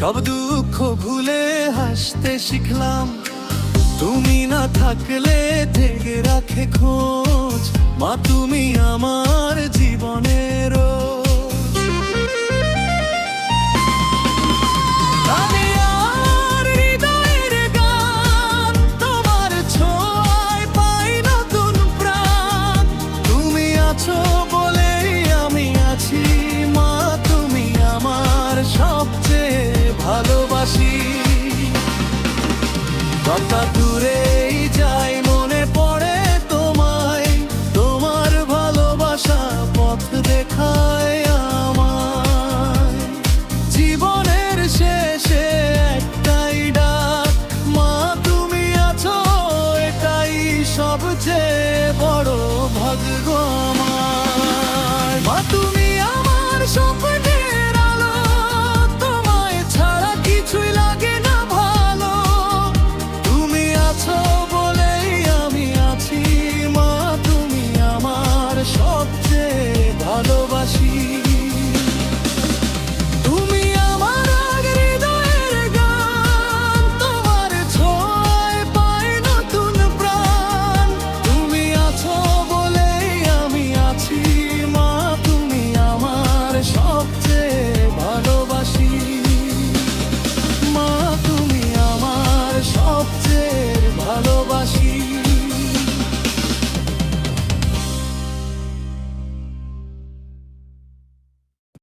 সব দুঃখ ভুলে হাসতে শিখলাম, তুমি না থাকলে থেকে রাখে খোঁজ। মা তুমি আমার জীবনের ভালোবাসি। কত দূরেই যাই মনে পড়ে তোমায়, তোমার ভালোবাসা পথ দেখায় আমায়। জীবনের শেষে একটাই ডাক, মা তুমি আছো, এটাই সবচেয়ে বড় ভাগ্য।